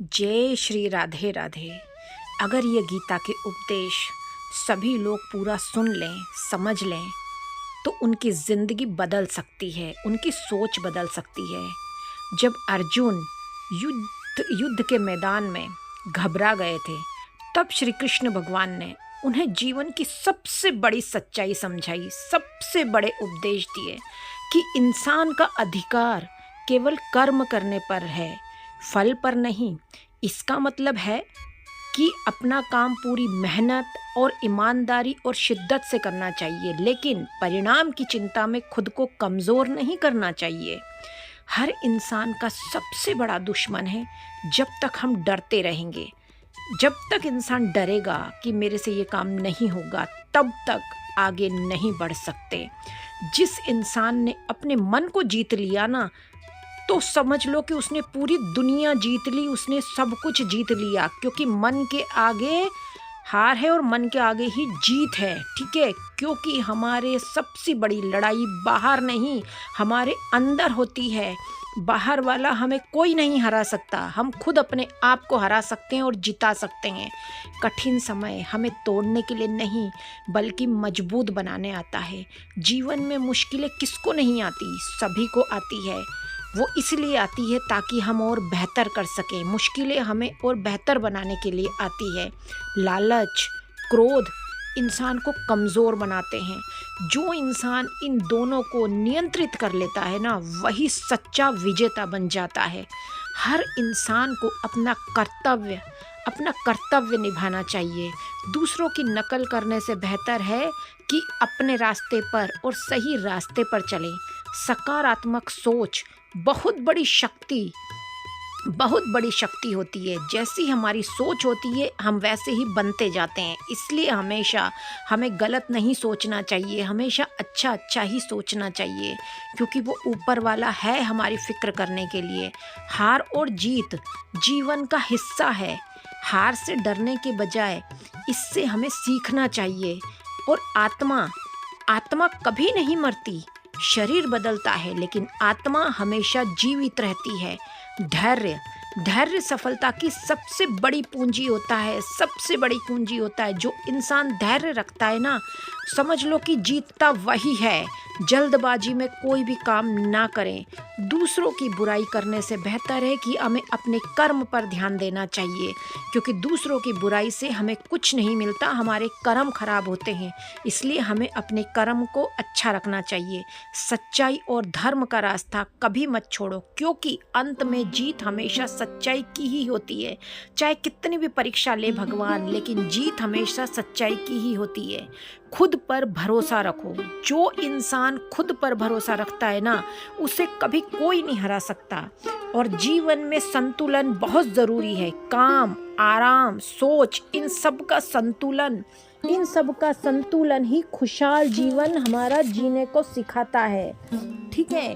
जय श्री राधे राधे। अगर ये गीता के उपदेश सभी लोग पूरा सुन लें, समझ लें, तो उनकी ज़िंदगी बदल सकती है, उनकी सोच बदल सकती है। जब अर्जुन युद्ध के मैदान में घबरा गए थे, तब श्री कृष्ण भगवान ने उन्हें जीवन की सबसे बड़ी सच्चाई समझाई, सबसे बड़े उपदेश दिए कि इंसान का अधिकार केवल कर्म करने पर है, फल पर नहीं। इसका मतलब है कि अपना काम पूरी मेहनत और ईमानदारी और शिद्दत से करना चाहिए, लेकिन परिणाम की चिंता में खुद को कमज़ोर नहीं करना चाहिए। हर इंसान का सबसे बड़ा दुश्मन है जब तक हम डरते रहेंगे। जब तक इंसान डरेगा कि मेरे से ये काम नहीं होगा, तब तक आगे नहीं बढ़ सकते। जिस इंसान ने अपने मन को जीत लिया ना, तो समझ लो कि उसने पूरी दुनिया जीत ली, उसने सब कुछ जीत लिया, क्योंकि मन के आगे हार है और मन के आगे ही जीत है। ठीक है, क्योंकि हमारे सबसे बड़ी लड़ाई बाहर नहीं, हमारे अंदर होती है। बाहर वाला हमें कोई नहीं हरा सकता, हम खुद अपने आप को हरा सकते हैं और जिता सकते हैं। कठिन समय हमें तोड़ने के लिए नहीं, बल्कि मजबूत बनाने आता है। जीवन में मुश्किलें किसको नहीं आती, सभी को आती है। वो इसलिए आती है ताकि हम और बेहतर कर सकें। मुश्किलें हमें और बेहतर बनाने के लिए आती है। लालच, क्रोध इंसान को कमज़ोर बनाते हैं। जो इंसान इन दोनों को नियंत्रित कर लेता है ना, वही सच्चा विजेता बन जाता है। हर इंसान को अपना कर्तव्य निभाना चाहिए। दूसरों की नकल करने से बेहतर है कि अपने रास्ते पर और सही रास्ते पर चलें। सकारात्मक सोच बहुत बड़ी शक्ति होती है। जैसी हमारी सोच होती है, हम वैसे ही बनते जाते हैं। इसलिए हमेशा हमें गलत नहीं सोचना चाहिए, हमेशा अच्छा ही सोचना चाहिए, क्योंकि वो ऊपर वाला है हमारी फिक्र करने के लिए। हार और जीत जीवन का हिस्सा है। हार से डरने के बजाय इससे हमें सीखना चाहिए। और आत्मा कभी नहीं मरती। शरीर बदलता है, लेकिन आत्मा हमेशा जीवित रहती है। धैर्य सफलता की सबसे बड़ी पूंजी होता है। जो इंसान धैर्य रखता है ना, समझ लो कि जीतता वही है। जल्दबाजी में कोई भी काम ना करें। दूसरों की बुराई करने से बेहतर है कि हमें अपने कर्म पर ध्यान देना चाहिए, क्योंकि दूसरों की बुराई से हमें कुछ नहीं मिलता, हमारे कर्म खराब होते हैं। इसलिए हमें अपने कर्म को अच्छा रखना चाहिए। सच्चाई और धर्म का रास्ता कभी मत छोड़ो, क्योंकि अंत में जीत हमेशा सच्चाई की ही होती है। चाहे कितनी भी परीक्षा ले भगवान, लेकिन जीत हमेशा सच्चाई की ही होती है। खुद पर भरोसा रखो। जो इंसान खुद पर भरोसा रखता है ना, उसे कभी कोई नहीं हरा सकता। और जीवन में संतुलन बहुत ज़रूरी है। काम, आराम, सोच, इन सब का संतुलन ही खुशहाल जीवन हमारा जीने को सिखाता है। ठीक है,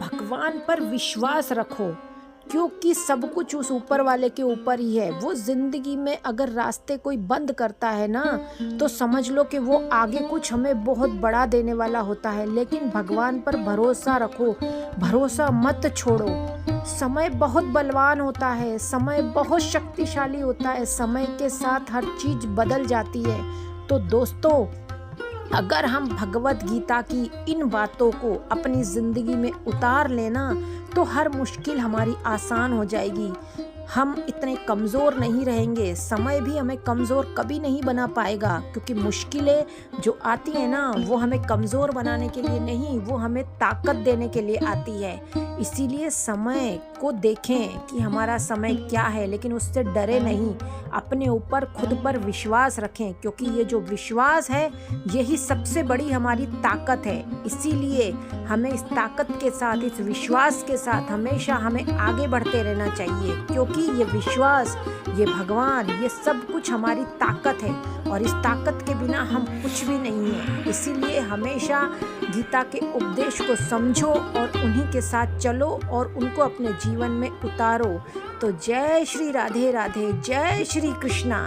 भगवान पर विश्वास रखो, क्योंकि सब कुछ उस ऊपर वाले के ऊपर ही है। वो ज़िंदगी में अगर रास्ते कोई बंद करता है ना, तो समझ लो कि वो आगे कुछ हमें बहुत बड़ा देने वाला होता है। लेकिन भगवान पर भरोसा रखो, भरोसा मत छोड़ो। समय बहुत बलवान होता है, समय बहुत शक्तिशाली होता है। समय के साथ हर चीज़ बदल जाती है। तो दोस्तों, अगर हम भगवत गीता की इन बातों को अपनी ज़िंदगी में उतार लेना, तो हर मुश्किल हमारी आसान हो जाएगी। हम इतने कमज़ोर नहीं रहेंगे। समय भी हमें कमज़ोर कभी नहीं बना पाएगा, क्योंकि मुश्किलें जो आती हैं ना, वो हमें कमज़ोर बनाने के लिए नहीं, वो हमें ताकत देने के लिए आती है। इसीलिए समय को देखें कि हमारा समय क्या है, लेकिन उससे डरे नहीं। अपने ऊपर खुद पर विश्वास रखें, क्योंकि ये जो विश्वास है, यही सबसे बड़ी हमारी ताकत है। इसीलिए हमें इस ताकत के साथ, इस विश्वास के साथ हमेशा हमें आगे बढ़ते रहना चाहिए, क्योंकि ये विश्वास, ये भगवान, ये सब कुछ हमारी ताकत है। और इस ताकत के बिना हम कुछ भी नहीं हैं। इसीलिए हमेशा गीता के उपदेश को समझो और उन्हीं के साथ चलो और उनको अपने जीवन में उतारो। तो जय श्री राधे राधे, जय श्री कृष्णा।